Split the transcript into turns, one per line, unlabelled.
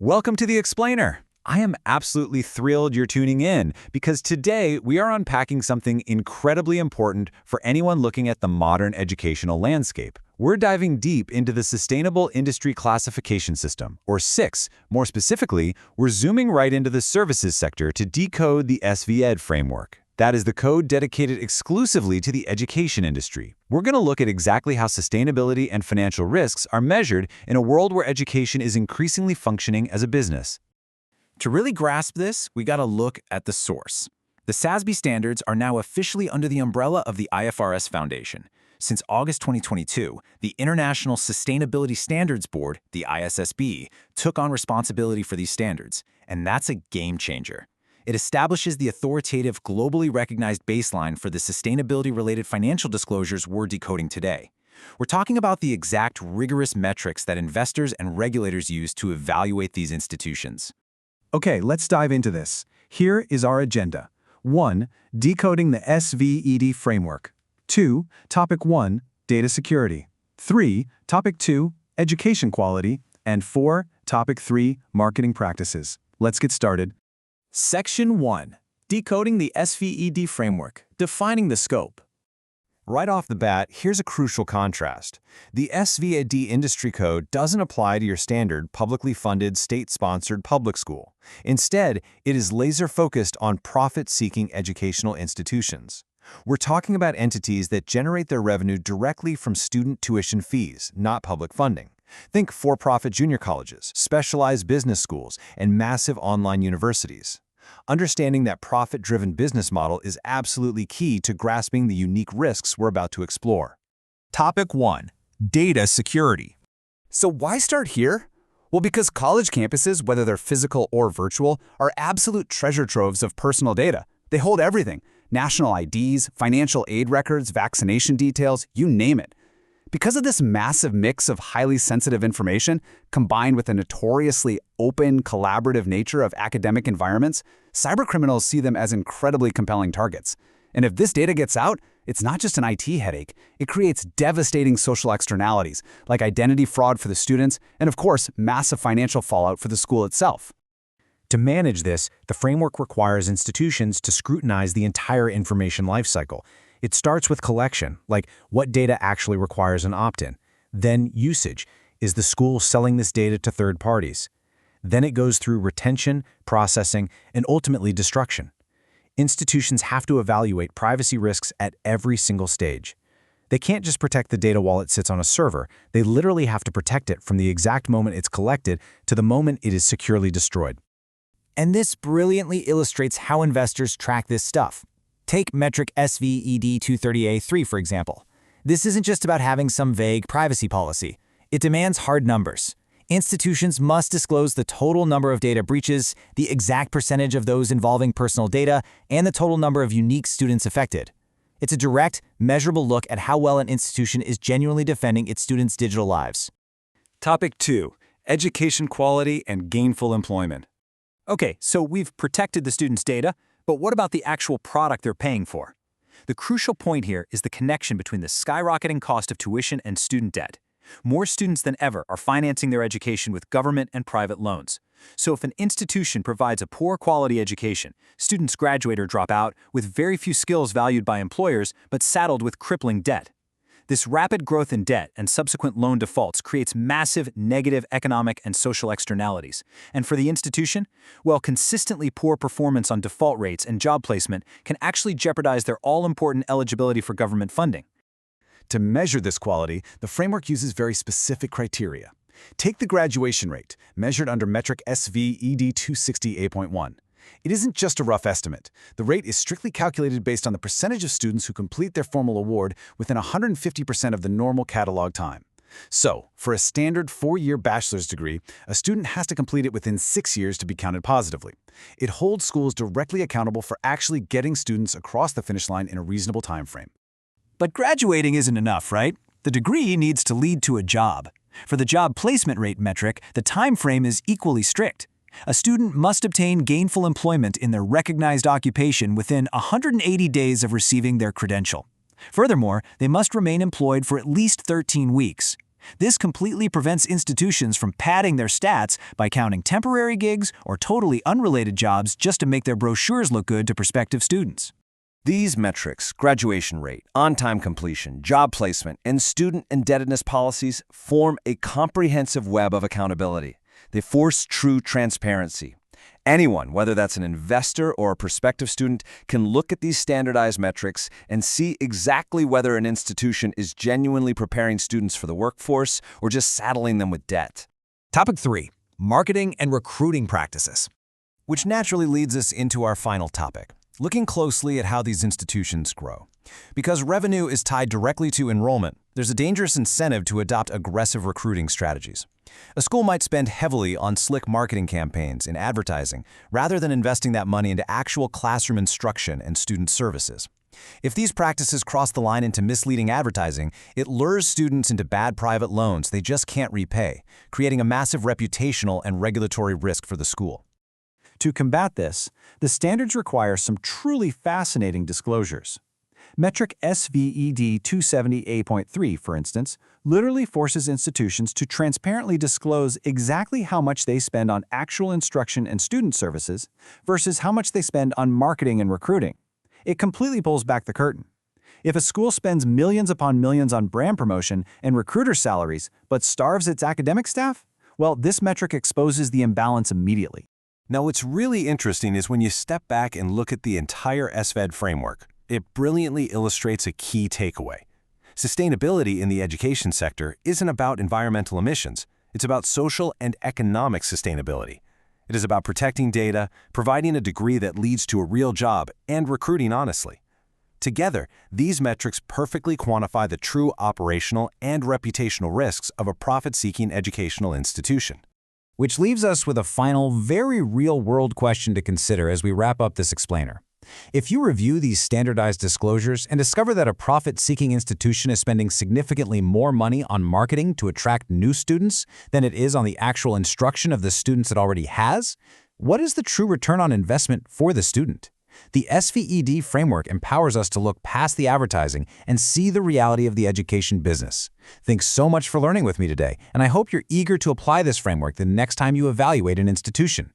Welcome to The Explainer. I am absolutely thrilled you're tuning in because today we are unpacking something incredibly important for anyone looking at the modern educational landscape. We're diving deep into the Sustainable Industry Classification System, or SICS. More specifically, we're zooming right into the services sector to decode the SVED framework. That is the code dedicated exclusively to the education industry. We're going to look at exactly how sustainability and financial risks are measured in a world where education is increasingly functioning as a business.
To really grasp this, we got to look at the source. The SASB standards are now officially under the umbrella of the IFRS Foundation. Since August 2022, the International Sustainability Standards Board, the ISSB, took on responsibility for these standards, and that's a game changer. It establishes the authoritative, globally recognized baseline for the sustainability-related financial disclosures we're decoding today. We're talking about the exact rigorous metrics that investors and regulators use to evaluate these institutions.
Okay, let's dive into this. Here is our agenda. 1. Decoding the SVED framework. 2. Topic 1. Data security. 3. Topic 2. Education quality. And 4. Topic 3. Marketing practices. Let's get started.
Section 1. Decoding the SVED framework, defining the scope.
Right off the bat, here's a crucial contrast. The SVED industry code doesn't apply to your standard publicly funded, state-sponsored public school. Instead, it is laser-focused on profit-seeking educational institutions. We're talking about entities that generate their revenue directly from student tuition fees, not public funding. Think for-profit junior colleges, specialized business schools, and massive online universities. Understanding that profit-driven business model is absolutely key to grasping the unique risks we're about to explore.
Topic 1. Data security. So why start here? Well, because college campuses, whether they're physical or virtual, are absolute treasure troves of personal data. They hold everything: national IDs, financial aid records, vaccination details, you name it. Because of this massive mix of highly sensitive information, combined with the notoriously open, collaborative nature of academic environments, cybercriminals see them as incredibly compelling targets. And if this data gets out, it's not just an IT headache. It creates devastating social externalities, like identity fraud for the students, and of course, massive financial fallout for the school itself.
To manage this, the framework requires institutions to scrutinize the entire information lifecycle. It starts with collection, like what data actually requires an opt-in. Then usage. Is the school selling this data to third parties? Then it goes through retention, processing, and ultimately destruction. Institutions have to evaluate privacy risks at every single stage. They can't just protect the data while it sits on a server. They literally have to protect it from the exact moment it's collected to the moment it is securely destroyed.
And this brilliantly illustrates how investors track this stuff. Take metric SVED 230A3, for example. This isn't just about having some vague privacy policy. It demands hard numbers. Institutions must disclose the total number of data breaches, the exact percentage of those involving personal data, and the total number of unique students affected. It's a direct, measurable look at how well an institution is genuinely defending its students' digital lives.
Topic 2. Education quality and gainful employment.
Okay, so we've protected the students' data, but what about the actual product they're paying for? The crucial point here is the connection between the skyrocketing cost of tuition and student debt. More students than ever are financing their education with government and private loans. So if an institution provides a poor quality education, students graduate or drop out with very few skills valued by employers but saddled with crippling debt. This rapid growth in debt and subsequent loan defaults creates massive negative economic and social externalities. And for the institution, well, consistently poor performance on default rates and job placement can actually jeopardize their all-important eligibility for government funding.
To measure this quality, the framework uses very specific criteria. Take the graduation rate, measured under metric SVED 260A.1. It isn't just a rough estimate. The rate is strictly calculated based on the percentage of students who complete their formal award within 150% of the normal catalog time. So, for a standard 4-year bachelor's degree, a student has to complete it within 6 years to be counted positively. It holds schools directly accountable for actually getting students across the finish line in a reasonable time frame.
But graduating isn't enough, right? The degree needs to lead to a job. For the job placement rate metric, the time frame is equally strict. A student must obtain gainful employment in their recognized occupation within 180 days of receiving their credential. Furthermore, they must remain employed for at least 13 weeks.
This completely prevents institutions from padding their stats by counting temporary gigs or totally unrelated jobs just to make their brochures look good to prospective students.
These metrics, graduation rate, on-time completion, job placement, and student indebtedness policies form a comprehensive web of accountability. They force true transparency. Anyone, whether that's an investor or a prospective student, can look at these standardized metrics and see exactly whether an institution is genuinely preparing students for the workforce or just saddling them with debt.
Topic 3. Marketing and recruiting practices.
Which naturally leads us into our final topic, looking closely at how these institutions grow. Because revenue is tied directly to enrollment, there's a dangerous incentive to adopt aggressive recruiting strategies. A school might spend heavily on slick marketing campaigns and advertising rather than investing that money into actual classroom instruction and student services. If these practices cross the line into misleading advertising, it lures students into bad private loans they just can't repay, creating a massive reputational and regulatory risk for the school.
To combat this, the standards require some truly fascinating disclosures. Metric SVED 270A.3, for instance, literally forces institutions to transparently disclose exactly how much they spend on actual instruction and student services versus how much they spend on marketing and recruiting. It completely pulls back the curtain. If a school spends millions upon millions on brand promotion and recruiter salaries but starves its academic staff, well, this metric exposes the imbalance immediately.
Now, what's really interesting is when you step back and look at the entire SVED framework, it brilliantly illustrates a key takeaway. Sustainability in the education sector isn't about environmental emissions. It's about social and economic sustainability. It is about protecting data, providing a degree that leads to a real job, and recruiting honestly. Together, these metrics perfectly quantify the true operational and reputational risks of a profit-seeking educational institution.
Which leaves us with a final, very real-world question to consider as we wrap up this explainer. If you review these standardized disclosures and discover that a profit-seeking institution is spending significantly more money on marketing to attract new students than it is on the actual instruction of the students it already has, what is the true return on investment for the student? The SVED framework empowers us to look past the advertising and see the reality of the education business. Thanks so much for learning with me today, and I hope you're eager to apply this framework the next time you evaluate an institution.